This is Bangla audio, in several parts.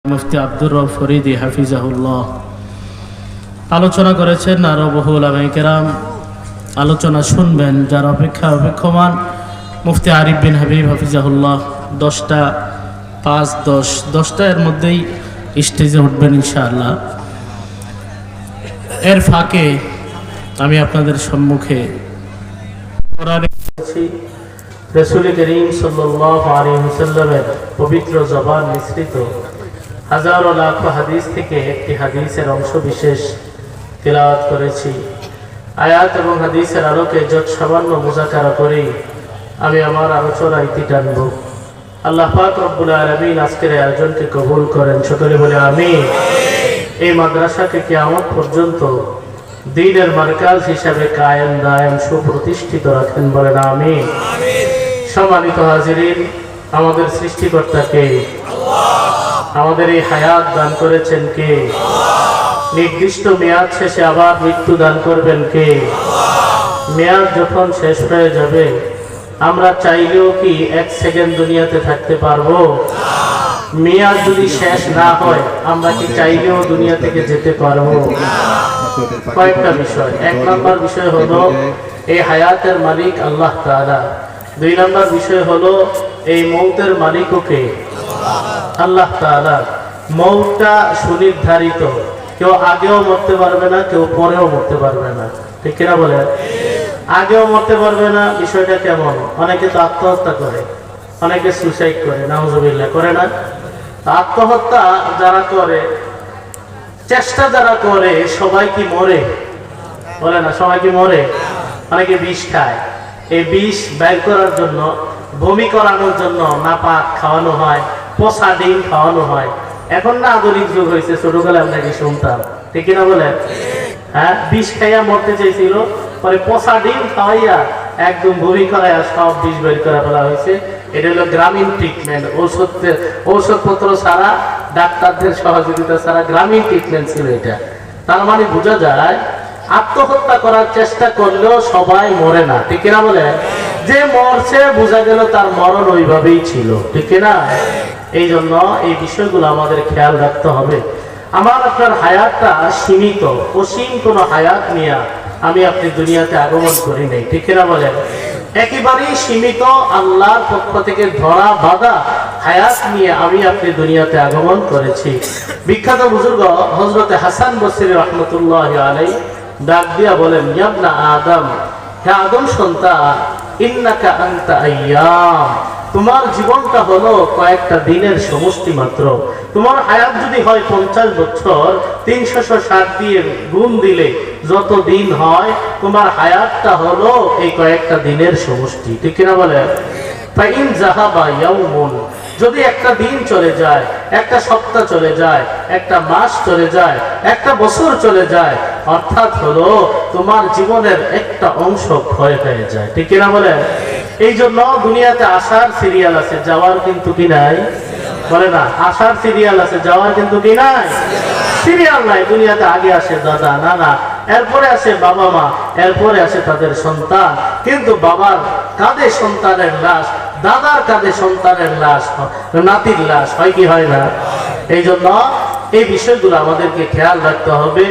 মুফতি আব্দুর রব ফরিদি হাফিজাহুল্লাহ আলোচনা করেছেন। আরও বহু উলামায়ে কেরাম আলোচনা শুনবেন। যার অপেক্ষমান মুফতি আরিফ বিন হাবিব হাফিজাহুল্লাহ 10টা 5-10 এর মধ্যেই স্টেজে উঠবেন ইনশাআল্লাহ। এর ফাঁকে আমি আপনাদের সম্মুখে রাসূল করিম সাল্লাল্লাহু আলাইহি ওয়াসাল্লামের পবিত্র জবান মিশ্রিত হাজারো লাখো হাদিস থেকে একটি হাদিসের অংশ বিশেষ তিলাওয়াত করেছি। আয়াত এবং হাদিসের আলোকে যত সামান্য মুযাকারা করি আমি আমার আলোচনা ইতি টানব। আল্লাহ পাক রব্বুল আলামিন আজকের আয়োজনকে কবুল করেন, সকলে বলে আমিন। এই মাদ্রাসাকে কিয়ামত পর্যন্ত দ্বীনের মারকাজ হিসাবে কায়েম দায়েম সুপ্রতিষ্ঠিত রাখেন, বলেন আমিন। সম্মানিত হাজিরিন, আমাদের সৃষ্টিকর্তাকে আমাদের এই হায়াত দান করেছেন কে? নির্দিষ্ট মেয়াদ শেষে আবার মৃত্যু দান করবেন কে? মেয়াদ যখন শেষ হয়ে যাবে আমরা চাইলেও কি 1 সেকেন্ড দুনিয়াতে থাকতে পারবো? মেয়াদ যদি শেষ না হয় আমরা কি চাইলেও দুনিয়া থেকে যেতে পারবো? কয়েকটা বিষয়। 1 নম্বর বিষয় হলো এই হায়াতের মালিক আল্লাহ তাআলা। 2 নম্বর বিষয় হলো এই মৌতের মালিকও কে? আল্লাহ তাআলা। মৌতটা সুনির্ধারিত, কেউ আগেও মরতে পারবে না, কেউ পরেও মরতে পারবে না, ঠিক কিনা বলেন? আগেও মরতে পারবে না, বিষয়টা কেমন? অনেকে তো আত্মহত্যা করে, অনেকে সুসাইড করে, নাউজুবিল্লাহ, করে না? আত্মহত্যা যারা করে, চেষ্টা যারা করে, সবাই কি মরে? বলে না, সবাই কি মরে? অনেকে বিষ খায়, এই বিষ বের করার জন্য, বমি করানোর জন্য নাপাক খাওয়ানো হয়, পচা ডিম খাওয়ানো হয়। এখন না আধুনিক যুগ হয়েছে, ছোটবেলায় আমরা কি শুনতাম, ঠিক কিনা বলেন? হ্যাঁ, বিষ খাইয়া মরতে চাইছিল, পরে পচা ডিম খাওয়াইয়া একদম বমি করাইয়া সব বিষ বের করে ফেলা হয়েছে। এটা হলো গ্রামীণ ট্রিটমেন্ট। ঔষধপত্র ছাড়া, ডাক্তারদের সহযোগিতা ছাড়া গ্রামীণ ট্রিটমেন্ট ছিল এটা। তার মানে বোঝা যায় আত্মহত্যা করার চেষ্টা করলেও সবাই মরে না, ঠিক কিনা বলেন? যে মরছে বোঝা গেল তার মরণ ওইভাবেই ছিল, ঠিক কিনা? এই জন্য এই বিষয়গুলো আমাদের খেয়াল রাখতে হবে। আমার আপনার হায়াতটা সীমিত, অসীম কোন হায়াত নিয়ে আমি আপনি দুনিয়াতে আগমন করি নাই, ঠিক কিনা বলেন? একেবারেই সীমিত আল্লাহর পক্ষ থেকে ধরা বাঁধা হায়াত নিয়ে আমি আপনি দুনিয়াতে আগমন করেছি। বিখ্যাত বুজুর্গ হযরত হাসান বসরি রাহমাতুল্লাহি আলাইহি ডাক দিয়া বলেন, ইয়া আদম, হে আদম সন্তান, ইন্নাকা আনতা আইয়াম, তোমার জীবনটা হলো কয়েকটা দিনের সমষ্টি মাত্র। তোমার হায়াত যদি হয় 50 বছর, 360 দিয়ে গুণ দিলে যত দিন হয়, তোমার হায়াতটা হলো এই কয়েকটা দিনের সমষ্টি, ঠিক কিনা বলে? ফাইন যাহাবা ইয়াউমুন, যদি একটা দিন চলে যায়, একটা সপ্তাহ চলে যায়, একটা মাস চলে যায়, একটা বছর চলে যায়, অর্থাৎ হলো তোমার জীবনের একটা অংশ ক্ষয় হয়ে যায়, ঠিক কিনা বলে? এই জন্য দুনিয়াতে আসার সিরিয়াল আছে, যাওয়ার কিন্তু কি নাই? বলে না, আসার সিরিয়াল আছে, যাওয়ার কিন্তু কি নাই? সিরিয়াল নাই। দুনিয়াতে আগে আসে দাদা নানা, এরপরে আসে বাবা মা, এরপরে আসে তাদের সন্তান। কিন্তু বাবার কাঁধে সন্তানের লাশ, দাদার কাঁধে সন্তানের লাশ, নাতির লাশ, হয় কি হয় না? এই জন্য এই বিষয়গুলো আমাদেরকে খেয়াল রাখতে হবে।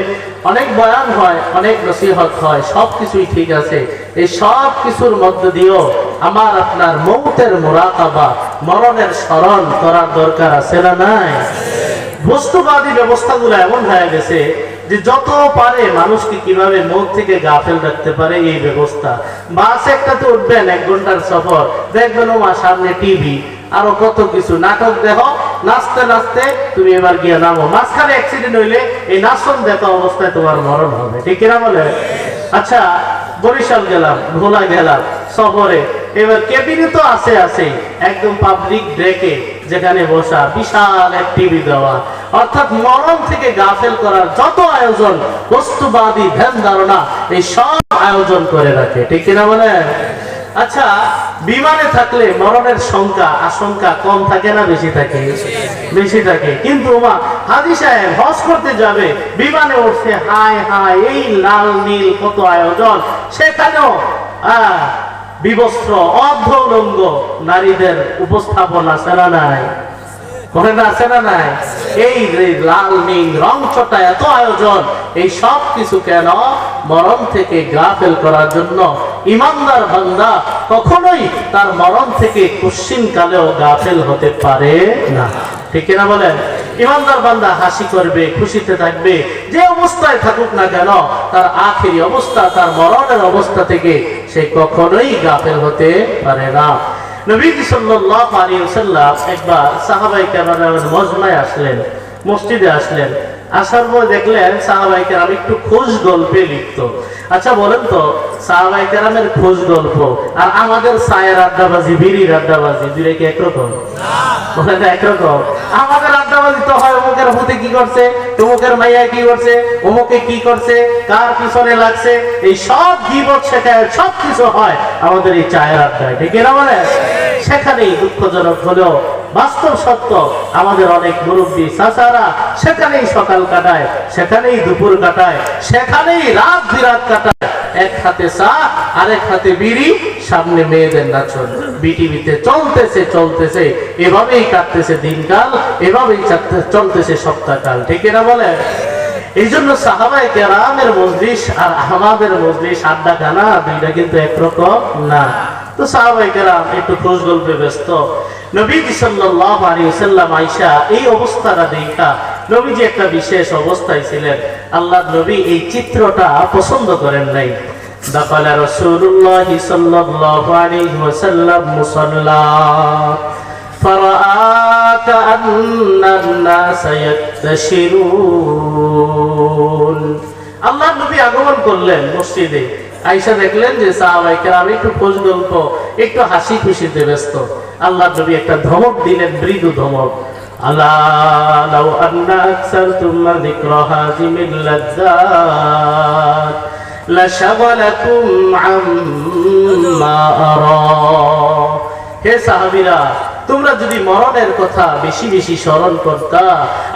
অনেক বয়ান হয়, অনেক নসিহত হয়, সবকিছুই ঠিক আছে। এই সব কিছুর মধ্য দিয়েও আমার আপনার মৌতের মুরাকাবা, মরণের স্মরণ করার দরকার আছে না নাই? বস্তুবাদী ব্যবস্থাগুলো এমন হয়ে গেছে যে যত পারে মানুষকে কিভাবে মৌত থেকে গাফেল রাখতে পারে এই ব্যবস্থা। বাস একটাতে উঠবেন, 1 ঘন্টার সফর, দেখবেন ওমা সামনে টিভি, আরো কত কিছু নাটক দেখো, নাচতে নাচতে তুমি এবার গিয়ে নামো, মাঝখানে অ্যাক্সিডেন্ট হইলে এই নাচন দেখা অবস্থায় তোমার মরণ হবে, ঠিক কিনা বলে? আচ্ছা, বরিশাল গেলাম, ভোলা গেলাম সফরে, এবার কেবিনে তো আছে একদম পাবলিক ডেকে যেখানে বসা, বিশাল এক টিভি দেওয়া, অর্থাৎ মরণ থেকে গাফেল করার যত আয়োজন, বস্তুবাদী ধ্যান ধারণা, এই সব আয়োজন করে রাখে, ঠিক কিনা বলে? আচ্ছা, বিমানে থাকলে মরণের আশঙ্কা কম থাকে না বেশি থাকে? বেশি থাকে। কিন্তু হাজী সাহেব হজ করতে যাবে, বিমানে উঠছে, হায় হায় এই লাল নীল কত আয়োজন, সেখানেও বিবস্ত্র অর্ধ উলঙ্গ নারীদের উপস্থাপনা ছাড়া নাই। মনে আছে না নাই? এই লাল নীল রং চটা এত আয়োজন, এই সব কিছু কেন? মরণ থেকে গাফেল করার জন্য। ইমানদার বান্দা কখনোই তার মরণ থেকে কুশ্চিন কালেও গাফেল হতে পারে না, ঠিক না বলেন? ইমানদার বান্দা হাসি করবে, খুশিতে থাকবে, যে অবস্থায় থাকুক না কেন, তার আখেরি অবস্থা, তার মরণের অবস্থা থেকে সে কখনোই গাফেল হতে পারে না। নবীজি সাল্লাল্লাহু আলাইহি ওয়াসাল্লাম একবার সাহাবায়ে কেরামের মজমায় আসলেন, মসজিদে আসলেন। আসার পর দেখলেন সাহাবায়ে কেরাম একটু খোঁজ গল্পে লিপ্ত। আচ্ছা বলেন তো, সাহাবায়ে কেরামের খোঁজ গল্প আর আমাদের চায়ের আড্ডাবাজি, বিড়ির আড্ডাবাজি, দুইটা কি একরকম? বলেন একরকম? আমাদের আড্ডাবাজি তো হয় অমুকের ভূতে কি করছে, তমুকের মাইয়া কি করছে, অমুকে কি করছে, কার পিছনে লাগছে, এই সব গীবত শেখায় সব কিছু হয় আমাদের এই চায়ের আড্ডায়, ঠিক না বলে? সেখানেই দুঃখজনক হলেও বাস্তব সত্য, আমাদের অনেক মুরব্বী চাচারা সেখানেই সকাল কাটায়, সেখানেই দুপুর কাটায়, সেখানেই রাত বিরাত কাটায়। এক হাতে চা আরেক হাতে বিড়ি, সামনে মেয়েদের নাচন, বিটিভিতে চলতেছে চলতেছে, এভাবেই কাটতেছে দিনকাল, এভাবেই চলতেছে সপ্তাহকাল, ঠিক না বলে? এই জন্য সাহাবায়ে কেরামের মজলিস আর আমাদের মজলিস আড্ডাখানা দুইটা কিন্তু একরকম না। তো সাহাবায়ে কেরাম একটু খোঁজ গল্পে ব্যস্ত। নবীজি সাল্লাল্লাহু আলাইহি ওয়াসাল্লাম আয়েশা এই অবস্থাটা দেখা, নবীজি একটা বিশেষ অবস্থায় ছিলেন, আল্লাহর নবী এই চিত্রটা পছন্দ করেন নাই। দাখালা রাসূলুল্লাহ সাল্লাল্লাহু আলাইহি ওয়াসাল্লাম মুসাল্লা ফারাআ কাআন্নান নাস ইয়াকতাশিরুন। আল্লাহর নবী আগমন করলেন মসজিদে। আয়েশা দেখলেন যে সাহাবায়ে কেরাম একটু খোঁজ গল্প, একটু হাসি খুশিতে ব্যস্ত। আল্লাহর নবী একটা ধমক দিলেন, মৃদু ধমক। আলা লাউ আন্না আকসারতুম যিকরা হাযিমিল লাযযাত লাশাগালাকুম আম্মা আরা। হে সাহাবীরা, তোমরা যদি মরণের কথা বেশি বেশি স্মরণ করতা,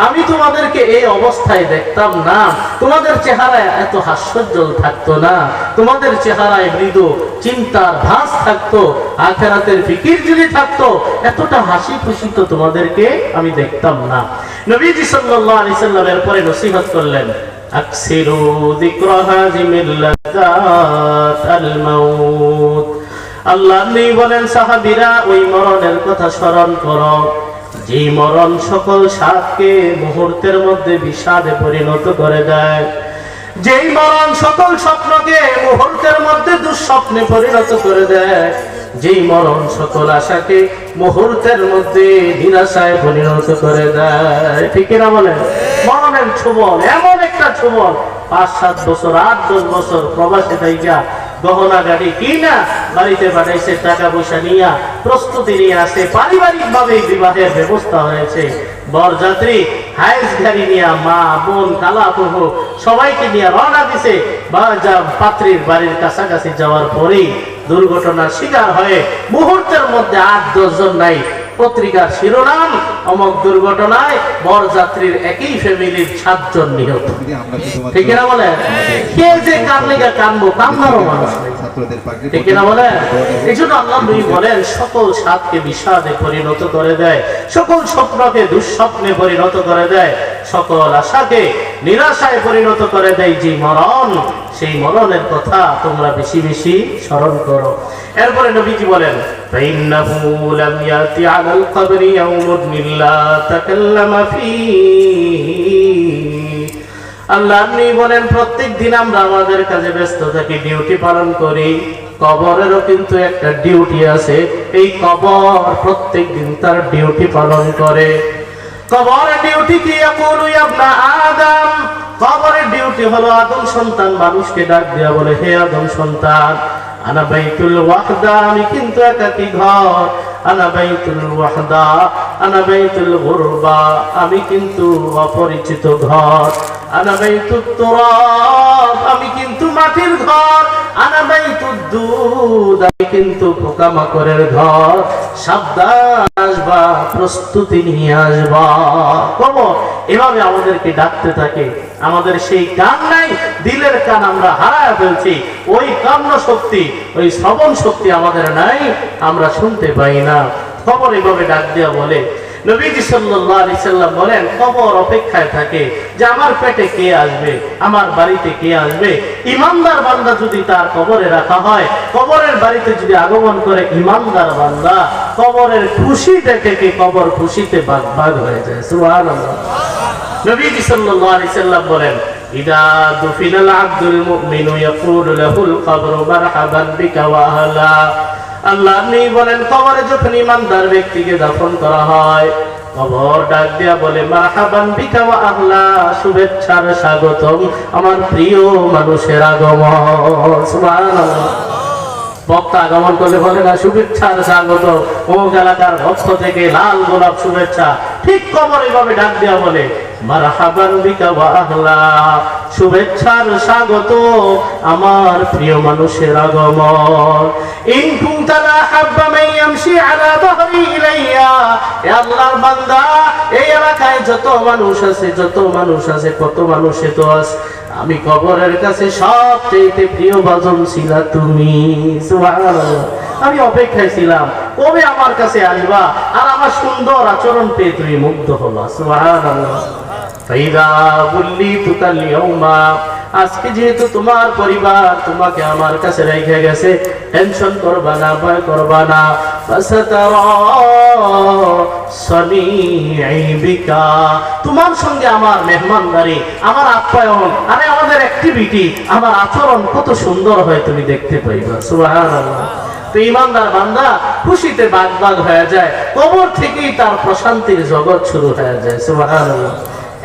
আমি তোমাদেরকে এই অবস্থায় দেখতাম না, তোমাদের চেহারায় এত হাস্যোজ্জ্বল থাকতো না, তোমাদের চেহারায় মৃদু চিন্তার ভাস থাকতো, আখিরাতের ফিকির যদি থাকতো, এতটা হাসি খুশি তো তোমাদেরকে আমি দেখতাম না। নবীজি সাল্লাল্লাহু আলাইহি সাল্লামের পরে নসিহত করলেন, আকসিরু যিকরা হাযিমিল লাযযাত আল মাউত। আল্লাহ নবী বলেন, সাহাবীরা ওই মরণের কথা স্মরণ করো, যে মরণ সকল স্বাদকে মুহূর্তের মধ্যে বিষাদে পরিণত করে দেয়, যেই মরণ সকল স্বপ্নকে মুহূর্তের মধ্যে দুঃস্বপ্নে পরিণত করে দেয়, যেই মরণ সকল আশাকে মুহূর্তের মধ্যে নিরাশায় পরিণত করে দেয়, ঠিক না বলেন? মরণের ছোবল এমন একটা ছোবল, 5-7 বছর 8-10 বছর প্রবাসে থাইকা গহনা গাড়ি কিনা বাড়িতে পাঠাইছে, টাকা পয়সা নিয়ে প্রস্তুতি নিয়ে আসে, পারিবারিক ভাবে বিবাহের ব্যবস্থা হয়েছে, বরযাত্রী হাইস গাড়ি নিয়ে মা বোন কালা প্রভু সবাইকে নিয়ে রওনা দিছে। পাত্রীর বাড়ির কাছাকাছি যাওয়ার পরেই দুর্ঘটনার শিকার হয়ে মুহূর্তের মধ্যে 8-10 জন নাই, পত্রিকার শিরোনাম অমক দুর্ঘটনায় বরযাত্রীর একই ফ্যামিলির 7 জন নিহত, ঠিক না বলে? কে যে কার লেগে কানবো, কান্নারও মানুষ নেই, ঠিক না বলে? এই জন্য আল্লাহ নবী বলেন, সকল স্বাদকে বিষাদে পরিণত করে দেয়, সকল স্বপ্নকে দুঃস্বপ্নে পরিণত করে দেয়, সকল আশাকে নিরাশায় পরিণত করে দেয় যে মরণ, সেই মরণের কথা তোমরা বেশি বেশি স্মরণ করো। এরপরে নবীজি বলেন, ফাইন্নাহু লাম ইয়াতি আলাল কবরি ইয়াউমুন ইল্লা তাকাল্লামা ফীহি। আল্লাহ আপনি বলেন, প্রত্যেক দিন আমরা আমাদের কাজে ব্যস্ত থাকি, ডিউটি পালন করি, কবরেরও কিন্তু একটা ডিউটি আছে। এই কবর প্রত্যেক দিন তার ডিউটি পালন করে। কবরের ডিউটি কি? ইয়াকুলু ইবনা আদম, কবরের ডিউটি হলো আদম সন্তান মানুষকে ডাক দেয়া বলে, হে আদম সন্তান, আনা বাইতুল ওয়াহদা, আমি কিন্তু একাকী ঘর, আনা বাইতুল ওয়াহদা আনা বাইতুল গুরবা, আমি কিন্তু অপরিচিত ঘর, আনা বাইতুত তুরাব, আমি কিন্তু মাটির ঘর, আনা বাইতুদ দুদ, আমি কিন্তু পোকামাকড়ের ঘর, সাবধান আসবা, প্রস্তুতি নিয়ে আসবা। কবর এভাবে আমাদেরকে ডাকতে থাকে। আমাদের সেই কান নাই, দিলের কান আমরা হারায় ফেলছি, ওই কান্ন শক্তি, ওই শ্রবণ শক্তি আমাদের নাই, আমরা শুনতে পাই না। খবর এভাবে ডাক দেওয়া বলে, নবীজি সাল্লাল্লাহু আলাইহি সাল্লাম বলেন, কবর অপেক্ষায় থাকে যে আমার পেটে কে আসবে, আমার বাড়িতে কে আসবে। ইমানদার বান্দা যদি তার কবরে রাখা হয়, কবরের বাড়িতে যদি আগমন করে ইমানদার বান্দা, কবরের খুশি দেখে কি কবর খুশিতে বাগ হয়ে যায়। সুবহানাল্লাহ। নবীজি সাল্লাল্লাহু আলাইহি সাল্লাম বলেন, ইদা দুফিনাল আবদুল মুমিনু ইয়াকুলু লাহুল কবরু মারহাবান বিকা ওয়া আহলা। আল্লাহ আপনি বলেন, কবরে যখন ইমানদার ব্যক্তিকে দাফন করা হয়, কবর ডাক দিয়া বলে, মারহাবান বিকা ওয়া আহলা, শুভেচ্ছার স্বাগতম আমার প্রিয় মানুষের আগমন। সুবহানাল্লাহ। বক্তা আগমন করলে বলে না, শুভেচ্ছার স্বাগত, অমুক এলাকার পক্ষ থেকে লাল গোলাপ শুভেচ্ছা। ঠিক কবর এইভাবে ডাক দেওয়া বলে, মারহাবান বিকা ওয়া আহলা, শুভেচ্ছার স্বাগত আমার প্রিয় মানুষের আগমন। ইন কুনতা লা হাব্বা মান ইয়ামশি আলা যাহরি ইলাইয়া, এ আল্লাহর বান্দা, এই এলাকায় যত মানুষ আছে কত মানুষ তো আছে, আমি কবরের কাছে সবচেয়ে প্রিয় ভাজন ছিলা তুমি। সুবহানাল্লাহ। আমি অপেক্ষায় ছিলাম কবে আমার কাছে আসবা আর আমার সুন্দর আচরণ পেয়ে তুমি মুগ্ধ হলো। সুবহানাল্লাহ। ফাইদা বুল্লিতুকাল ইয়াউমা, আজকে যেহেতু তোমার পরিবার তোমাকে আমার কাছে রেখে গেছে, টেনশন করবা না, ভয় করবা না। তোমার সঙ্গে আমার মেহমানদারি, আমার আপ্যায়ন, আরে আমাদের অ্যাক্টিভিটি, আমার আচরণ কত সুন্দর হয় তুমি দেখতে পাইবা। সুবহানাল্লাহ। তো ইমানদার বান্দা খুশিতে বাগ হয়ে যায়, কবর থেকেই তার প্রশান্তির জগৎ শুরু হয়ে যায়। সুবহানাল্লাহ।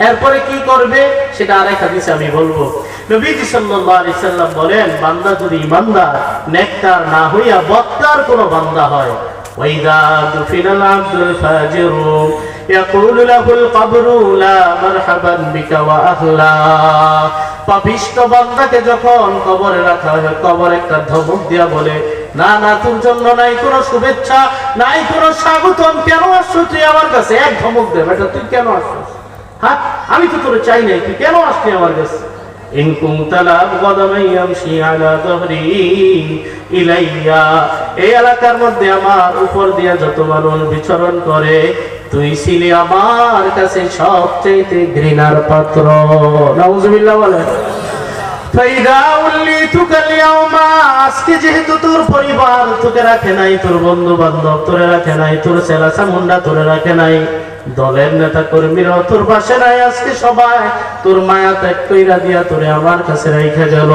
এরপরে কি করবে সেটা আরেক হাদিসে আমি বলবো। নবীজি সাল্লাল্লাহু আলাইহি সাল্লাম বলেন, বান্দা যদি ইমানদার নেককার না হইয়া বদকার কোন বান্দা হয়, ওয়াইদা দুফিনাল আবদুল ফাজিরু ইয়াকুলু লাহুল কবরু লা মারহাবান বিকা ওয়া আহলা, পাপিষ্ট বান্দাকে যখন কবরে রাখা হয়, কবর একটা ধমক দিয়া বলে, না না, তোর জন্য নাই কোনো শুভেচ্ছা, নাই কোনো স্বাগতম, কেন আসছো তুই আমার কাছে? এক ধমক দে, বেটা তুই কেন আসছিস? হ্যাঁ, আমি তো তোরে চাই নাই, তুই কেন আসলি আমার কাছে? ইন কুনতা লা আবগাদা মান ইয়ামশি আলা যাহরি ইলাইয়া, এই এলাকার মধ্যে আমার উপর দিয়া যত মানুষ বিচরণ করে, তুই ছিলি আমার কাছে সবচেয়ে ঘৃণার পাত্র। নাউজুবিল্লাহ বলে। ফাইদা উল্লিতুকাল ইয়াউমা, আজকে যেহেতু তোর পরিবার তোকে রাখে নাই, তোর বন্ধু বান্ধব তোরে রাখে নাই, তোর ছেলা মুন্ডা তোরে রাখে নাই, দলের নেতা কর্মীরাও তোর পাশে নাই, আজকে সবাই তোর মায়া ত্যাগ কইরা দিয়া তোরে আমার কাছে রাইখা গেল।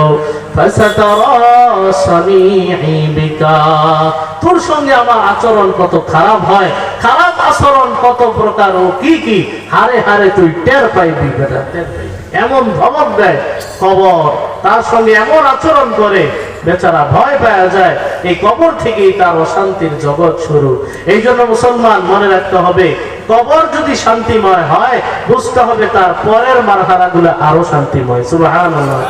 তোর সঙ্গে আমার আচরণ কত খারাপ হয়, খারাপ আচরণ কত প্রকার ও কি কি, হারে হারে তুই টের পাইবি বেটা, টের পাইবি। এমন ধমক দেয় কবর, তার সঙ্গে এমন আচরণ করে, বেচারা ভয় পাওয়া যায়। এই কবর থেকেই তার অশান্তির জগৎ শুরু। এই জন্য মুসলমান মনে রাখতে হবে, কবর যদি শান্তিময় হয়, বুঝতে হবে তার পরের মারহালাগুলো আরো শান্তিময়। সুবহানাল্লাহ।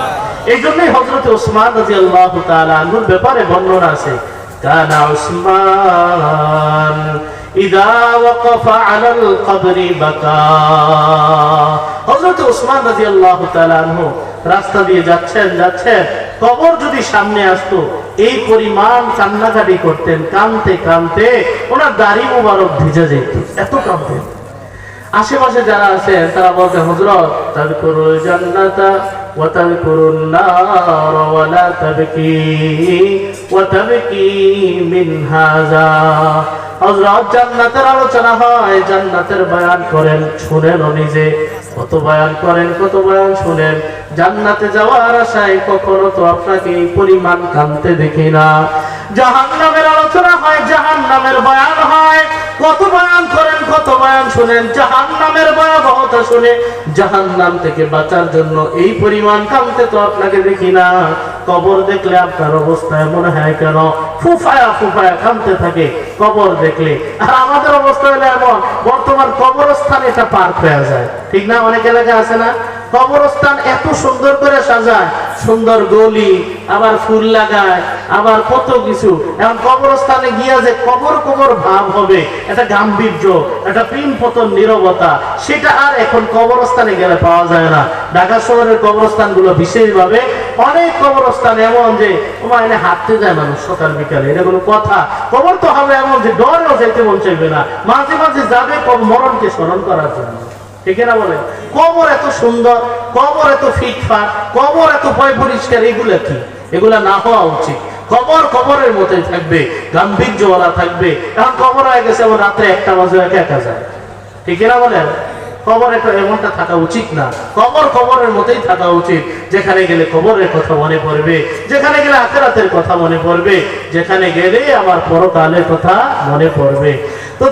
এই জন্যই হযরত ওসমান রাদিয়াল্লাহু তাআলা আনহুর ব্যাপারে বর্ণনা আছে, কানা উসমান ইদা ওয়াকাফা আলাল কবরি বাকা। হযরত ওসমান রাদিয়াল্লাহু তাআলা আনহু রাস্তা দিয়ে যাচ্ছেন, কবর যদি সামনে আসতো, এই পরিমাণ কান্নাকাটি করতেন, কাঁদতে কাঁদতে ওনার দাড়ি মুবারক ভিজে যেত, এত কাঁদতেন। আশেপাশে যারা আছেন তারা বলতে, হযরত তাযকুরুল জান্নাতা ওয়া তাযকুরুন নার ওয়া লা তাবকি ওয়া তাবকি মিন হাযা। হযরত জান্নাতের আলোচনা হয়, জান্নাতের বয়ান করেন, শুনেন নিজে, কত বয়ান করেন, কত বয়ান শুনেন। জান্নাতে যাওয়ার আশায় কখনো তো আপনাকে এই পরিমাণ কাঁদতে দেখি না। জাহান্নামের আলোচনা হয়, জাহান্নামের বয়ান হয়, কত বয়ান করেন, কত বয়ান শুনেন, জাহান্নামের ভয়াবহতা শুনে জাহান্নাম থেকে বাঁচার জন্য এই পরিমাণ কাঁদতে তো আপনাকে দেখি না। কবর দেখলে আপনার অবস্থা এমন হয় কেন? ফুফায়া ফুফায়া কাঁদতে থাকে কবর দেখলে। আর আমাদের অবস্থা হলো এমন, বর্তমান কবরস্থান এটা পার্ক হয়ে যায়, ঠিক না? অনেক এলাকা আছে না, কবরস্থান এত সুন্দর করে সাজায়, সুন্দর গলি, আবার ফুল লাগায়, আবার কত কিছু। এখন কবরস্থানে গিয়া যে কবর কবর ভাব হবে, একটা গাম্ভীর্য, একটা প্রেম পতন, নীরবতা, সেটা আর এখন কবরস্থানে গেলে পাওয়া যায় না। ঢাকা শহরের কবরস্থানগুলো বিশেষভাবে অনেক কবরস্থান এমন যে তোমার এনে হাঁটতে যায় মানুষ সকাল বিকালে, এটা কোনো কথা? কবর তো হবে এমন যে ডরেও যেতে মন চাইবে না, মাঝে মাঝে যাবে মরণকে স্মরণ করার জন্য, ঠিক না বলেন? কবর এত সুন্দর, কবর এত ফিটফাট, কবর এত পয় পরিষ্কার, এগুলা কি? এগুলা না হওয়া উচিত। কবর কবরের মতোই থাকবে, গাম্ভীর্যওয়ালা থাকবে। এখন কবর হয়ে গেছে এমন রাত্রে 1টা বাজে একা যায়, ঠিক না বলেন? কবর এটা এমনটা থাকা উচিত না। কবর কবরের মতোই থাকা উচিত, যেখানে গেলে কবরের কথা মনে পড়বে, যেখানে গেলে আখিরাতের কথা মনে পড়বে, যেখানে গেলে আমার পরকালের কথা মনে পড়বে। তো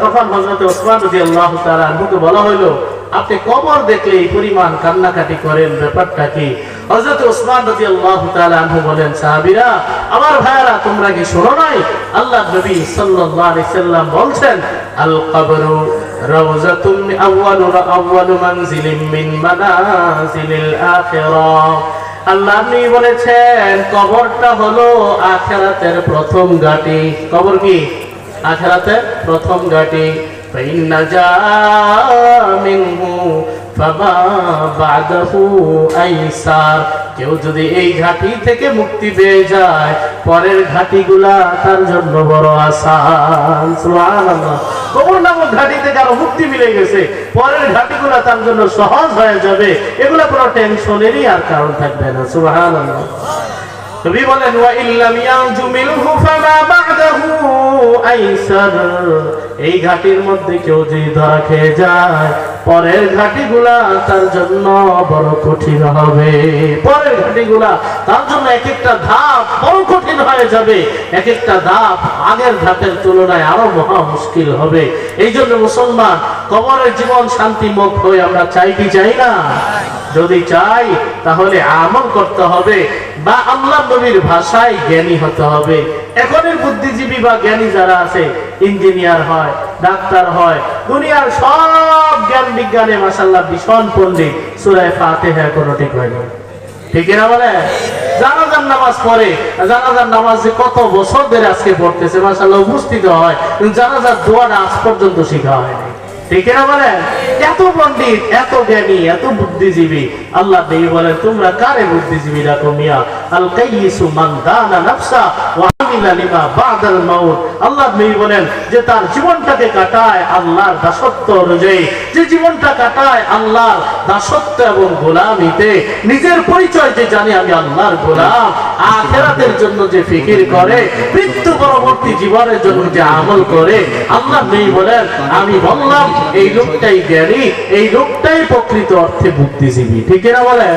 তখন হযরত ওসমান রাদিয়াল্লাহু তাআলা আনহুকে বলা হলো, আপনি কবর দেখলে এই পরিমাণ কান্নাকাটি করেন, ব্যাপারটা কি? হযরত ওসমান রাদিয়াল্লাহু তাআলা আনহু বলেন, সাহাবীরা, আমার ভাইরা, তোমরা কি শোনো নাই? আল্লাহর নবী সাল্লাল্লাহু আলাইহি সাল্লাম বলছেন, আল কবরু রাওযাতুন আউয়ালু মানজিলিন মিন মানাজিলিল আখিরাহ। আল্লাহ নবী বলেছেন, কবরটা হলো আখিরাতের প্রথম ঘাঁটি। কবর কি? আখিরাতের প্রথম ঘাঁটি। ফাইন্না জামিনহু ফামা বাদাহু আইসার। কেউ যদি এই ঘাঁটি থেকে মুক্তি পেয়ে যায়, পরের ঘাঁটিগুলা তার জন্য বড় আসান। সুবহানাল্লাহ। কবর নামক ঘাঁটি থেকে আরো মুক্তি মিলে গেছে, পরের ঘাঁটিগুলা তার জন্য সহজ হয়ে যাবে, এগুলা কোনো টেনশনেরই আর কারণ থাকবে না। সুবহানাল্লাহ। নবী বলেন, ওয়া ইল্লাম ইয়ানজু মিনহু ফামা বা'দাহু আইসার। এই ঘাটির মধ্যে কেউ যদি ধরা খেয়ে যায়, পরের ঘাটিগুলা তার জন্য বড় কঠিন হবে। পরের ঘাটিগুলা তার জন্য এক একটা ধাপ বড় কঠিন হয়ে যাবে, এক একটা ধাপ আগের ধাপের তুলনায় আরো মহা মুশকিল হবে। এই জন্য মুসলমান, কবরের জীবন শান্তিমুখ হয়ে আমরা চাই কি চাই না? যদি চাই তাহলে আমল করতে হবে, বা আল্লাহ নবীর ভাষায় জ্ঞানী হতে হবে। এখনের বুদ্ধিজীবী বা জ্ঞানী যারা আছে, ইঞ্জিনিয়ার হয়, ডাক্তার হয়, দুনিয়ার সব জ্ঞান বিজ্ঞানে মাশাআল্লাহ ভীষণ পণ্ডিত, সূরা ফাতিহা কোনো ঠিক হয় না, ঠিক না বলে? জানাজার নামাজ পড়ে, জানাজার নামাজ যে কত বছর ধরে আজকে পড়তেছে, মাশাআল্লাহ উপস্থিত হয়, কিন্তু জানাজার দোয়াটা আজ পর্যন্ত শেখা হয়নি, ঠিক না বলে? এত পণ্ডিত, এত জ্ঞানী, এত বুদ্ধিজীবী। আল্লাহ নবী বলেন, তোমরা কারে বুদ্ধিজীবী রাখো মিয়া? আল কাইয়িসু মান দানা নাফসা ওয়া আমিলা লিমা বাদাল মাউত। আল্লাহ নবী বলেন, যে তার জীবনটাকে কাটায় আল্লাহর দাসত্ব অনুযায়ী, যে জীবনটা কাটায় আল্লাহর দাসত্ব এবং গোলামিতে, নিজের পরিচয় যে জানে আমি আল্লাহর গোলাম, আখিরাতের জন্য যে ফিকির করে, মৃত্যু পরবর্তী জীবনের জন্য যে আমল করে, আল্লাহ নবী বলেন, আমি বললাম এই লোকটাই জ্ঞানী, এই লোকটাই প্রকৃত অর্থে বুদ্ধিজীবী, ঠিক না বলেন?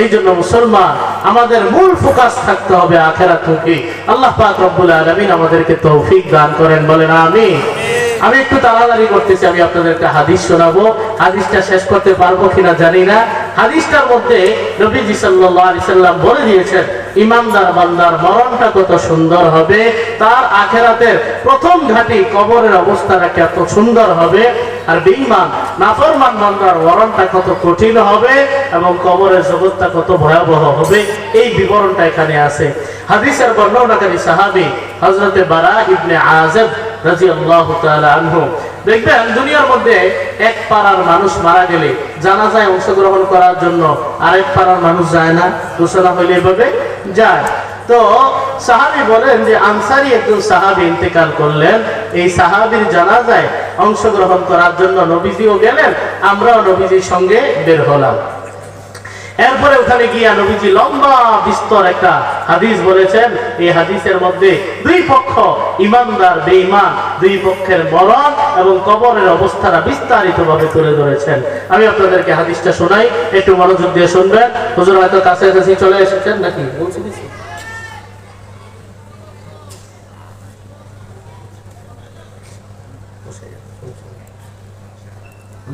এই জন্য মুসলমান, আমাদের মূল ফোকাস থাকতে হবে আখিরাতমুখী। আল্লাহ পাক রব্বুল আলামিন আমাদেরকে তৌফিক দান করেন, বলেন আমিন। আমি একটু তাড়াতাড়ি করতেছি, আমি আপনাদেরকে হাদিস শোনাবো। হাদিসটা শেষ করতে পারবো কিনা জানি না। হাদিসটার মধ্যে নবীজি সাল্লাল্লাহু আলাইহি সাল্লাম বলে দিয়েছেন, ইমানদার বান্দার মরণটা কত সুন্দর হবে, তার আখিরাতের প্রথম ঘাঁটি কবরের অবস্থাটা কত সুন্দর হবে, আর বেঈমান নাফরমান বান্দার মরণটা কত কঠিন হবে এবং কবরের জগৎটা কত ভয়াবহ হবে, এই বিবরণটা এখানে আছে। হাদিসের বর্ণনাকারী সাহাবী হযরত বারা ইবনে আযিব রাদিয়াল্লাহু তাআলা আনহু। দেখবেন দুনিয়ার মধ্যে এক পাড়ার মানুষ মারা গেলে জানাজায় অংশগ্রহণ করার জন্য আরেক পাড়ার মানুষ যায় না, ঘোষণা হইলে এভাবে যায়। তো সাহাবী বলেন যে আনসারী একজন সাহাবী ইন্তেকাল করলেন, এই সাহাবীর জানাজায় অংশগ্রহণ করার জন্য নবীজিও গেলেন, আমরাও নবীজির সঙ্গে বের হলাম। এরপরে ওখানে গিয়া নবীজি লম্বা বিস্তর একটা হাদিস বলেছেন। এই হাদিসের মধ্যে দুই পক্ষ, ইমানদার বেঈমান, দুই পক্ষের মরণ এবং কবরের অবস্থাটা বিস্তারিত ভাবে তুলে ধরেছেন। আমি আপনাদেরকে হাদিসটা শোনাই, একটু মনোযোগ দিয়ে শুনবেন। হুজুর হয়তো কাছাকাছি চলে এসেছেন নাকি? বলছি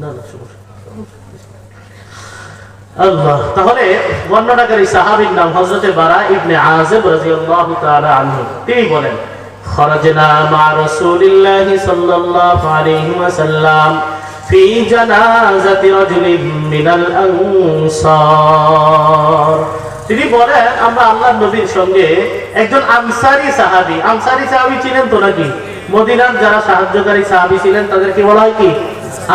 না না, আল্লাহ। তাহলে বর্ণনাকারী সাহাবীর নাম হযরত বারা ইবনে আযিব রাদিয়াল্লাহু তাআলা আনহু। তিনি বলেন, খরাজনা মা রাসূলিল্লাহি সাল্লাল্লাহু আলাইহি ওয়াসাল্লাম ফি জানাজাতি রাজুলিন মিনাল আনসার। তিনি বলেন, আমরা আল্লাহর নবীর সঙ্গে একজন আনসারী সাহাবী, আনসারী সাহাবী ছিলেন তো নাকি? মদিনার যারা সাহায্যকারী সাহাবী ছিলেন তাদেরকে বলা হয় কি?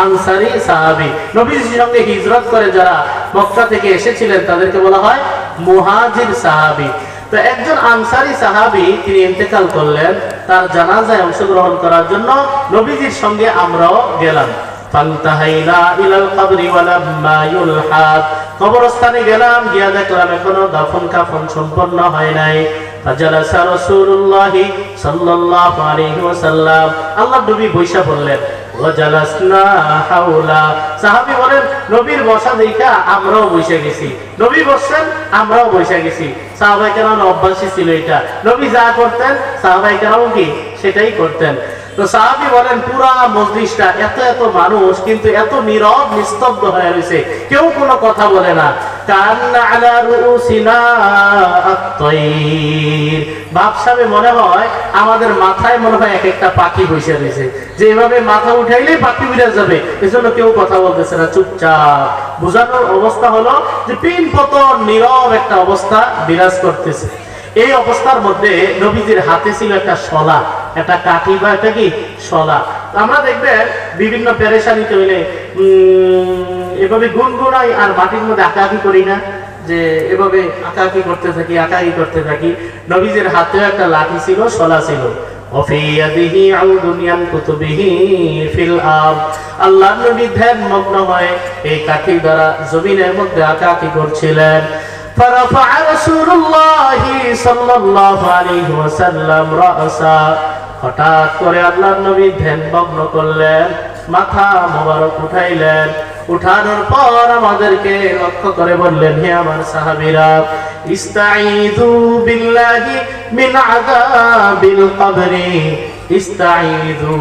আনসারী সাহাবী। নবীর সঙ্গে হিজরত করে যারা মক্কা থেকে এসেছিলেন তাদেরকে বলা হয় মুহাজির সাহাবী। তো একজন আনসারী সাহাবী তিনি ইন্তেকাল করলেন, তার জানাজায় অংশগ্রহণ করার জন্য নবীজির সঙ্গে আমরাও গেলাম। ফান্তাহাইনা ইলাল কবরি ওয়ালাম্মা ইউলহাদ, কবরস্থানে গেলাম, গিয়া দেখলাম এখনো দাফন কাফন সম্পন্ন হয় নাই। ফাজালাসা রাসূলুল্লাহ সাল্লাল্লাহু আলাইহি ওয়াসাল্লাম, আল্লাহর নবী বৈশা বললেন। ওয়াজালাসনা হাওলা, সাহাবী বলেন নবীর বসা দেখা আমরাও বসে গেছি। নবী বসছেন, আমরাও বসে গেছি। সাহাবায়ে কেরাম অভ্যাসী ছিল এটা, নবী যা করতেন সাহাবায়ে কেরাম কি সেটাই করতেন। তো সাহাবী বলেন পুরা মজলিসটা এত এত মানুষ কিন্তু এত নীরব নিস্তব্ধ হয়ে রয়েছে, কেউ কোনো কথা বলে না। কান্না আলা রুউসিনা আত-তায়র, ভাবসাবে মনে হয় আমাদের মাথায় মনে হয় এক একটা পাখি বসে রয়েছে, যে এভাবে মাথা উঠাইলে পাখি উড়ে যাবে, এজন্য কেউ কথা বলতেছে না, চুপচাপ। বোঝানোর অবস্থা হলো যে পিন পতন নীরব একটা অবস্থা বিরাজ করতেছে। এই অবস্থার মধ্যে নবীজির হাতে ছিল একটা শলা, একটা কাঠি বা একটা কি শলা। আমরা দেখবেন বিভিন্ন পেরেশানিতে হইলে এভাবে গুনগুনাই আর মাটির মধ্যে আঁকাআঁকি করি না, যে এভাবে আঁকাআঁকি করতে থাকি আঁকাআঁকি করতে থাকি। নবীজির হাতেও একটা লাঠি ছিল, শলা ছিল। আল্লাহ নবী ধ্যান মগ্ন হয়ে এই কাঠি দ্বারা জমিনের মধ্যে আঁকাআঁকি করছিলেন। فرفع رسول الله صلى الله عليه وسلم رأسا, হঠাৎ করে আল্লাহর নবী ধ্যান মগ্ন করলেন, মাথা মোবারক উঠাইলেন। উঠানোর পর আমাদেরকে লক্ষ্য করে বললেন, হে আমার সাহাবীরা, ইস্তাঈযু বিল্লাহি মিন আযাবিল কবরি, ইস্তাঈযু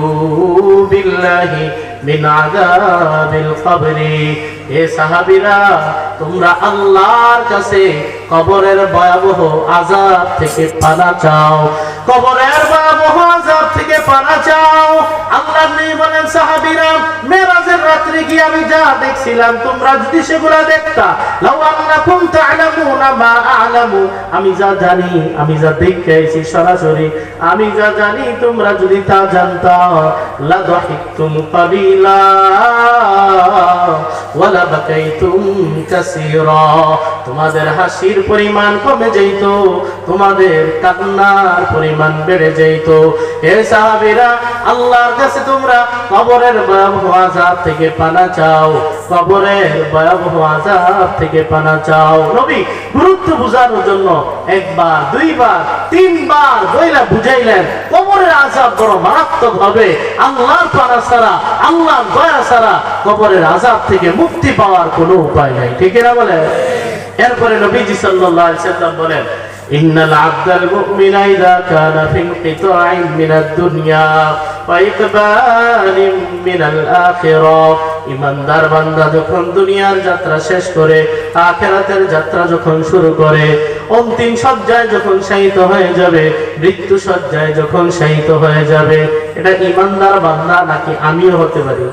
বিল্লাহি মিন আযাবিল কবরি। হে সাহাবীরা, তোমরা আল্লাহর কাছে কবরের ভয়াবহ আযাব থেকে পানা চাও, কবরের ভয়াবহ আযাব থেকে পানা চাও। আল্লাহ নবী বলেন, সাহাবীরা, মেরাজের রাত্রে গিয়ে আমি যা দেখছিলাম তোমরা যদি সেগুলা দেখতা, লাউ আন্নাকুম তা'লামুনা মা আ'লামু, আমি যা জানি, আমি যা দেখতে আইছি সরাসরি, আমি যা জানি তোমরা যদি তা জানতা, লা দাহিকতুম কালিলা ওয়ালা বাকাইতুম কাসীরা, তোমাদের হাসির পরিমাণ কমে যেত, তোমাদের কান্নার পরিমাণ বেড়ে যেত। হে সাহাবীরা, আল্লাহর কাছে তোমরা কবরের ভয়াবহ আযাব থেকে পানা চাও, কবরের ভয়াবহ আযাব থেকে পানা চাও। নবী গুরুত্ব বোঝানোর জন্য একবার, দুইবার, তিনবার বইলা বুঝাইলেন কবরের আযাব বড় মারাত্মক হবে। আল্লাহর পানা ছাড়া, আল্লাহর দয়া ছাড়া কবরের আযাব থেকে মুক্তি পাওয়ার কোনো উপায় নাই, ঠিক না বলে? এরপরে নবীজি সাল্লাল্লাহু আলাইহি সাল্লাম বলেন, ইন্নাল আবদাল মুমিনা ইযা কানা ফি ইনকিতাইন মিনাদ দুনিয়া ওয়া ইকবালিন মিনাল আখিরাহ, ইমানদার বান্দা যখন দুনিয়ার যাত্রা শেষ করে আখিরাতের যাত্রা যখন শুরু করে, অন্তিম সজ্জায় যখন শায়িত হয়ে যাবে, মৃত্যু সজ্জায় যখন শায়িত হয়ে যাবে, এটা ইমানদার বান্দা নাকি আমিও হতে পারি?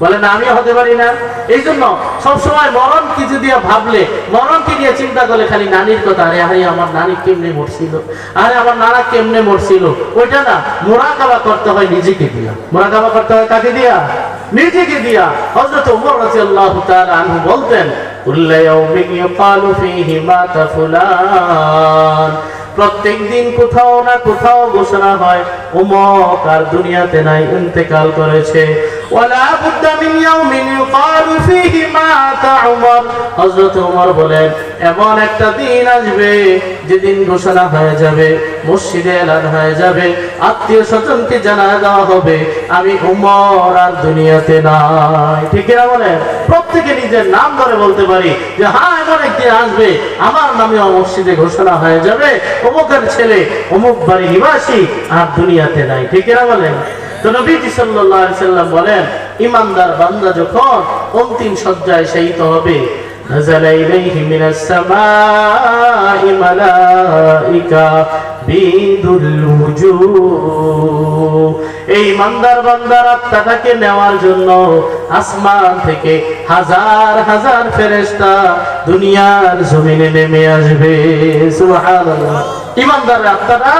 বলেন আমিও হতে পারি না। এই জন্য সবসময় মরণ কিছু দিয়ে ভাবলে, মরণকে নিয়ে চিন্তা করলে খালি নানির কথা, আরে আরে আমার নানি কেমনে মরছিল, আরে আমার নানা কেমনে মরছিল, ওইটা না, মুরাকাবা করতে হয় নিজেকে দিয়া। মুরাকাবা করতে হয় কাকে দিয়া? নিজেকে দিয়া। হযরত ওমর রাদিয়াল্লাহু তাআলা আনহু বলতেন, কুল্লু ইয়াউমিন ইউকালু ফীহি মাতা ফুলান, প্রত্যেক দিন কোথাও না কোথাও ঘোষণা হয় অমুক আর দুনিয়াতে নাই, ইন্তেকাল করেছে। ওয়ালা বুদ্দা মিন ইয়াউমিন ইউকালু ফীহি মাতা উমর, হযরত ওমর বলেন, এমন একটা দিন আসবে যেদিন ঘোষণা হয়ে যাবে, মসজিদে এলান হয়ে যাবে, আত্মীয় স্বজনকে জানা দেওয়া হবে আমি ওমর আর দুনিয়াতে নাই, ঠিক না বলেন? প্রত্যেকে নিজের নাম ধরে বলতে পারি যে হ্যাঁ, এমন একদিন আসবে আমার নামে মসজিদে ঘোষণা হয়ে যাবে অমুকের ছেলে অমুক বাড়ি নিবাসী আর দুনিয়াতে নাই, ঠিক না বলেন? তো নবীজি সাল্লাল্লাহু আলাইহি সাল্লাম বলেন, ইমানদার বান্দা যখন অন্তিম সজ্জায় শায়িত হবে, নাযালা ইলাইহি মিনাস সামাই মালাইকা বিদুল উজুহ, এই ইমানদার বান্দার আত্মাটাকে নেওয়ার জন্য আসমান থেকে হাজার হাজার ফেরেশতা দুনিয়ার জমিনে নেমে আসবে। সুবহানাল্লাহ। ইমানদারের আত্মাটা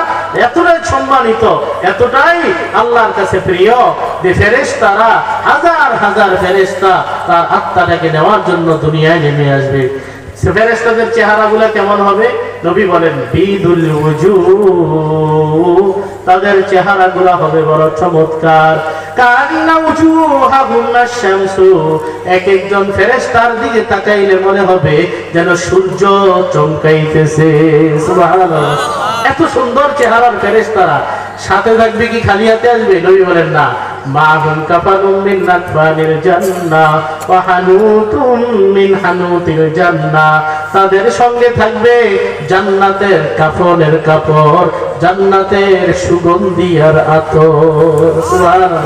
এতটাই সম্মানিত, এতটাই আল্লাহর কাছে প্রিয় যে ফেরেশতারা হাজার হাজার ফেরেশতা তার আত্মাটাকে নেওয়ার জন্য দুনিয়ায় নেমে আসবে। ফেরেশতাদের চেহারাগুলো কেমন হবে? নবী বলেন বিদুল উজুহ, তাদের চেহারাগুলো হবে বড় চমৎকার। কান্না উজুহাহুন্না শামসু, এক একজন ফেরেশতার দিকে তাকাইলে মনে হবে যেন সূর্য চমকাইতেছে। সুবহানাল্লাহ, এত সুন্দর চেহারার ফেরেশতারা। সাথে থাকবে কি খালি হাতে আসবে? নবী বলেন না, মাহুম কাফানুম মিন নাতফানিল জান্নাহ ওয়া হানুতুম মিন হানুতিল জান্নাহ, তাদের সঙ্গে থাকবে জান্নাতের কাফনের কাপড়, জান্নাতের সুগন্ধি আর আতর। সুবহানাল্লাহ,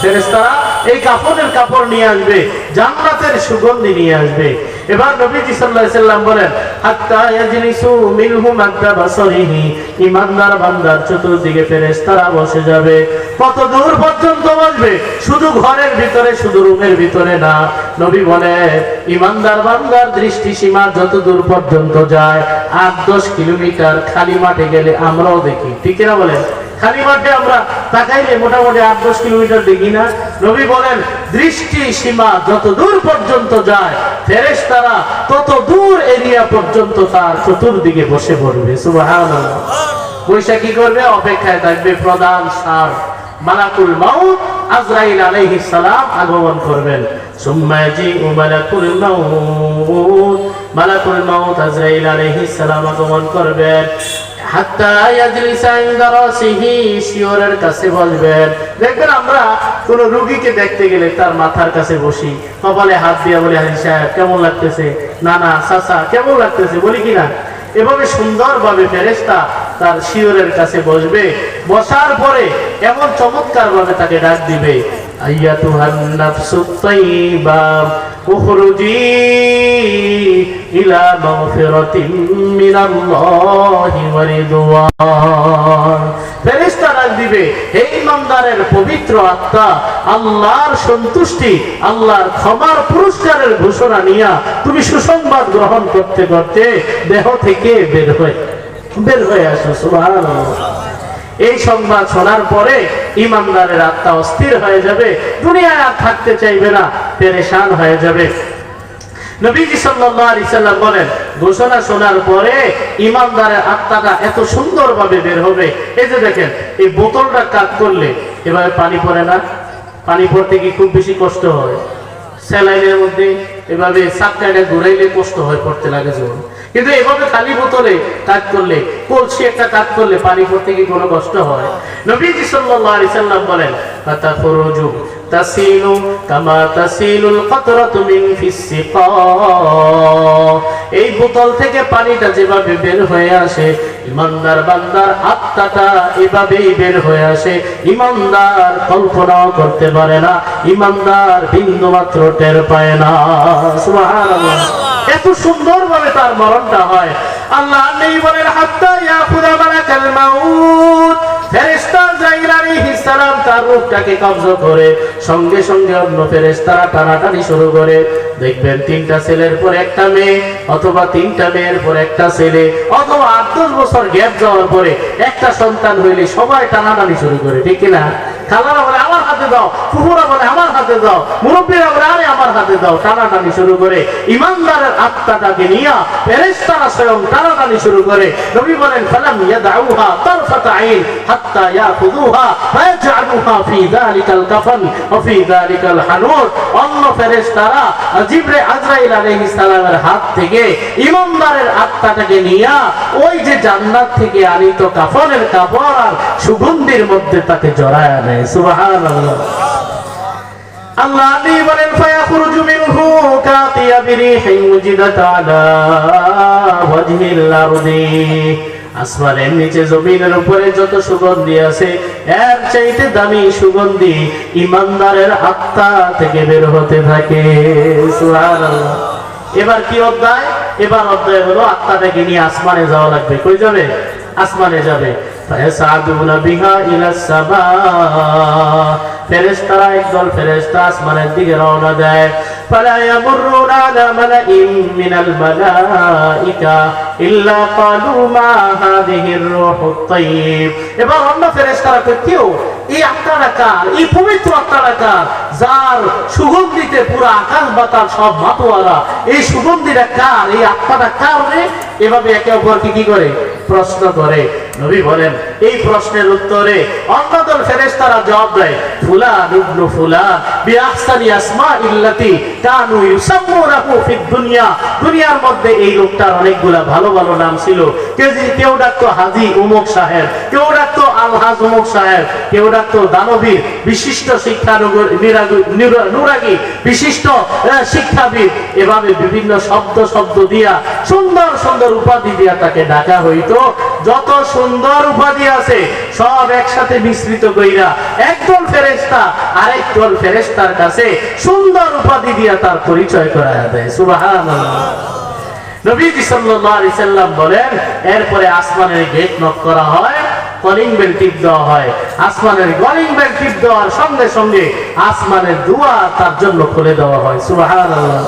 ফেরেশতারা এই কাফনের কাপড় নিয়ে আসবে, জান্নাতের সুগন্ধি নিয়ে আসবে। এবার নবীজি সাল্লাল্লাহু আলাইহি সাল্লাম বলেন হাত্তা ইয়াজলিসু মিনহু মাদ্দা বাসারিহি, ঈমানদার বান্দার চতুর্দিকে ফেরেশতারা বসে যাবে। কত দূর পর্যন্ত বসবে? শুধু ঘরের ভিতরে, শুধু রুমের ভিতরে না। নবী বলে ঈমানদার বান্দার দৃষ্টি সীমা যত দূর পর্যন্ত যায়, 8-10 কিলোমিটার। খালি মাঠে গেলে আমরাও দেখি, ঠিক না বলেন? খালি মাঠে আমরা তাকাইলে মোটামুটি 8-10 কিলোমিটার দেখি না? নবী বলেন দৃষ্টি সীমা যত দূর পর্যন্ত যায়, ফেরেশতারা তত দূর এরিয়া পর্যন্ত তার চতুর্দিকে বসে পড়বে। সুবহানাল্লাহ, বৈশা কি করবে? অপেক্ষায় থাকবে। প্রধান সার মালাকুল মাউত আজরাইল আলাইহিস সালাম আগমন করবেন। সুম্মা ইয়াজিউ মালাকুল মাউত, মালাকুল মাউত আজরাইল আলাইহিস সালাম আগমন করবেন। হাত্তা ইয়াজলিসা ইনদা রাসিহি, শিয়রের কাছে বসবেন। দেখবেন আমরা কোন রোগীকে দেখতে গেলে তার মাথার কাছে বসি, কপালে হাত দিয়ে বলি হাজি সাহেব কেমন লাগতেছে, নানা চাচা কেমন লাগতেছে, বলি কিনা? এভাবে সুন্দরভাবে ফেরেশতা তার শিয়রের কাছে বসবে। বসার পরে এমন চমৎকার ভাবে তাকে ডাক দিবে, আইয়াতুহান নাফসুত তাইয়্যিবা উখরুজি ইলা মাগফিরাতিন মিনাল্লাহি ওয়া রিদওয়ান। ফেরেশতা ডাক দিবে, হে ইমানদারের পবিত্র আত্মা, আল্লাহর সন্তুষ্টি, আল্লাহর ক্ষমার পুরস্কারের ঘোষণা নিয়া তুমি সুসংবাদ গ্রহণ করতে করতে দেহ থেকে বের হয়ে আসো। সুবহানাল্লাহ, এই সংবাদ শোনার পরে ইমানদারের আত্মা অস্থির হয়ে যাবে, দুনিয়ায় আর থাকতে চাইবে না, পেরেশান হয়ে যাবে। নবীজি সাল্লাল্লাহু আলাইহি সাল্লাম বলেন ঘোষণা শোনার পরে ইমানদারের আত্মাটা এত সুন্দরভাবে বের হবে। এই যে দেখেন, এই বোতলটা কাট করলে এভাবে পানি পড়ে না? পানি পড়তে কি খুব বেশি কষ্ট হয়? স্যালাইনের মধ্যে এভাবে চাক্কাটা ঘুরাইলে কষ্ট হয়, পড়তে লাগে জোর। কিন্তু এভাবে খালি বোতলে কাট করলে, কলসি একটা কাট করলে পানি পড়তে কি কোনো কষ্ট হয়? নবীজি সাল্লাল্লাহু আলাইহি সাল্লাম বলেন ফাতাখরুজু তাসিলু কামা তাসিলুল কাতরাতু মিন ফিস সিকা, এই বোতল থেকে পানিটা যেভাবে বের হয়ে আসে, ইমানদার বান্দার আত্মাটা এভাবেই বের হয়ে আসে। ইমানদার কল্পনাও করতে পারে না, ইমানদার বিন্দু মাত্র টের পায় না। সুবহানাল্লাহ, এত সুন্দরভাবে তার মরণটা হয়। আল্লাহ নেই বলেন হাত্তা ইয়াখুযা মালাকাল মাউত, ফেরেশতা আজরাইল আলাইহিস সালাম তার রূহটাকে কবজা করে সঙ্গে সঙ্গে অন্য ফেরেশতারা টানাটানি শুরু করে। দেখবেন 3টা ছেলের পর একটা মেয়ে, অথবা 3টা মেয়ের পর একটা ছেলে, অথবা 8-10 বছর গ্যাপ যাওয়ার পরে একটা সন্তান হইলে সবাই টানাটানি শুরু করে, ঠিক কিনা? খালারা বলে আমার হাতে দাও, ফুফুরা বলে আমার হাতে দাও, মুরব্বীরা বলে আরে আমার হাতে দাও, টানাটানি শুরু করে। ইমানদারের আত্মাটাকে নিয়ে ফেরেশতারা স্বয়ং টানাটানি শুরু করে। নবী বলেন ফালাম ইয়াদউহা তারফাত আইন হাত্তা ইয়াখুযুহা ফায়াজআলুহা ফি যালিকাল কাফন ওয়া ফি যালিকাল হানুর। অন্য ফেরেশতারা আজরাইল আলাইহিস সালামের হাত থেকে ইমানদারের আত্মাটাকে নিয়ে ওই যে জান্নাত থেকে আনিত কাফনের কাপড় আর সুগন্ধির মধ্যে তাকে জড়ায় নেয়। সুবহানাল্লাহ, আল্লাহ বলেন ফায়াখরুজু মিনহু কাতিয়াবি রিহিন মুজিদাত আলা ওয়াজহিল আরদি, আসমানের নিচে জমিনের উপরে যত সুগন্ধি আছে এর চাইতে দামি সুগন্ধি ইমানদারের আত্মা থেকে বের হতে থাকে। সুবহানাল্লাহ, এবার কি অধ্যায়? এবার অধ্যায় হলো আত্মাটাকে নিয়ে আসমানে যাওয়া লাগবে। কই যাবে? আসমানে যাবে। ফায়াসাদুনা বিহা ইলাস সামা, ফেরেশতারা একদল ফেরেশতা আসমানের দিকে রওনা দেয়। فلا يمرون على ملأ من الملائكة إلا قالوا ما هذه الروح الطيب এবার অন্য ফেরেশতারা কেউ এই আত্মাটা কার, এই পবিত্র আত্মাটা কার, যার সুগন্ধিতে পুরো আকাশ বাতাস সব মাতোয়ারা, এই সুগন্ধিটা কার, এই আত্মাটা কার রে? এভাবে একে অপরকে কি করে প্রশ্ন করে। নবী বলেন এই প্রশ্নের উত্তরে অন্যদল ফেরেশতারা জবাব দেয়, ফুলান ইবনু ফুলান বিআহসানি আসমাইল্লাতি কানু ইউসাম্মুনাহু ফিদ দুনিয়া। দুনিয়ার মধ্যে এই লোকটার অনেকগুলা ভালো ভালো নাম ছিল। কেউ ডাকতো হাজী উমুক সাহেব, কেউ ডাকতো আলহাজ উমুক সাহেব, কেউ ডাকতো দানবীর, বিশিষ্ট নুরাগী, বিশিষ্ট শিক্ষাবিদ। এভাবে বিভিন্ন শব্দ দিয়া সুন্দর সুন্দর উপাধি দিয়া তাকে ডাকা হইতো। যত সুন্দর উপাধি আছে সব একসাথে মিশ্রিত কইরা একদল ফেরেশতা আরেকদল ফেরেশতার কাছে সুন্দর উপাধি দিয়া তার পরিচয় করায়া দেয়। সুবহানাল্লাহ। নবীজি সাল্লাল্লাহু আলাইহি সাল্লাম বলেন এরপরে আসমানের গেট নক করা হয়, কলিং বেল টিপ দেওয়া হয়। আসমানের কলিং বেল টিপ দেওয়ার সঙ্গে সঙ্গে আসমানের দুয়ার তার জন্য খুলে দেওয়া হয়। সুবহানাল্লাহ।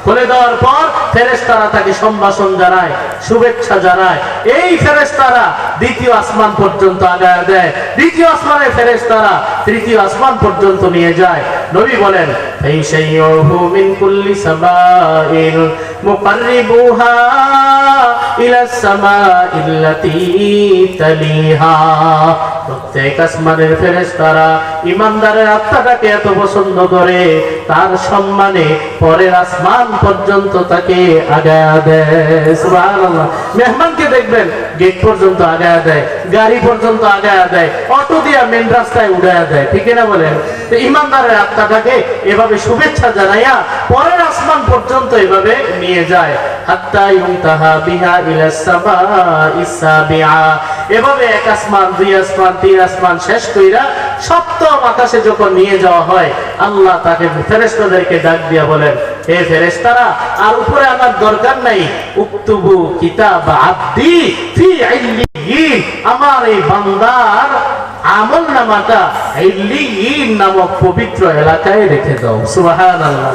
খুলে দেওয়ার পর ফেরেশতারা তাকে সম্ভাষণ জানায়, শুভেচ্ছা জানায়। এই ফেরেশতারা দ্বিতীয় আসমান পর্যন্ত আগায় দেয়, দ্বিতীয় আসমানের ফেরেশতারা তৃতীয় আসমান পর্যন্ত নিয়ে যায়। নবী বলেন ফাইশাইয়ুহু মিন কুল্লি সামাইন মুকাররিবুহা ইলা সামাইল্লাতী তালিহা। প্রত্যেক আসমানের ফেরেশতারা ঈমানদারের আত্মাটাকে এত পছন্দ করে তার সম্মানে পরের আসমান পর্যন্ত তাকে আগায়া দেয়। সুবহানাল্লাহ। মেহমানকে দেখবেন গেট পর্যন্ত আগায়া দেয়, গাড়ি পর্যন্ত আগায়া দেয়, অটো দিয়া মেন রাস্তায় উড়ায়া দেয়, ঠিক না বলেন? তো ঈমানদারের আত্মাটাকে এভাবে শুভেচ্ছা জানাইয়া পরের আসমান পর্যন্ত এভাবে নিয়ে যায়। হাত্তা ইউনতাহা বিহা ইলা সামাইস সাবিআ। এভাবে এক আসমান, দুই আসমান, তিন আসমান শেষ কইরা সপ্তম আকাশে যখন নিয়ে যাওয়া হয়, আল্লাহ তাকে ফেরেশতাদেরকে ডাক দিয়া বলেন, হে ফেরেশতারা, আর উপরে আমার দরকার নাই। উকতুবু কিতাব আবদি ফি ইল্লিয়িন। আমার এই বান্দার আমলনামাটা ইল্লিয়িন নামক পবিত্র এলাকায় রেখে দাও। সুবহানাল্লাহ।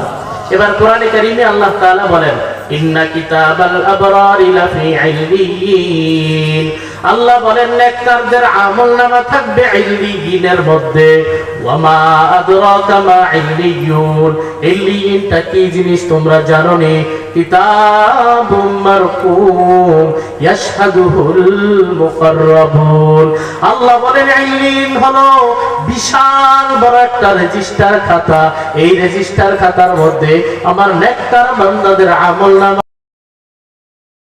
এবার কোরআনে কারীমে আল্লাহ তাআলা বলেন, ইন্না কিতাবাল আবরারি লাফি ইল্লিয়িন। আল্লাহ বলেন নেককারদের আমলনামা থাকবে ইল্লিয়িনের মধ্যে। ওয়ামা আদরাকা মা ইল্লিয়ুন। ইল্লিয়িনটা কি জিনিস তোমরা জানো নি? কিতাবুম মারকুম ইয়াশহাদুহুল মুকাররাবুন। আল্লাহ বলেন ইল্লিয়িন হলো বিশাল বড় একটা রেজিস্টার খাতা। এই রেজিস্টার খাতার মধ্যে আমার নেককার বান্দাদের আমলনামা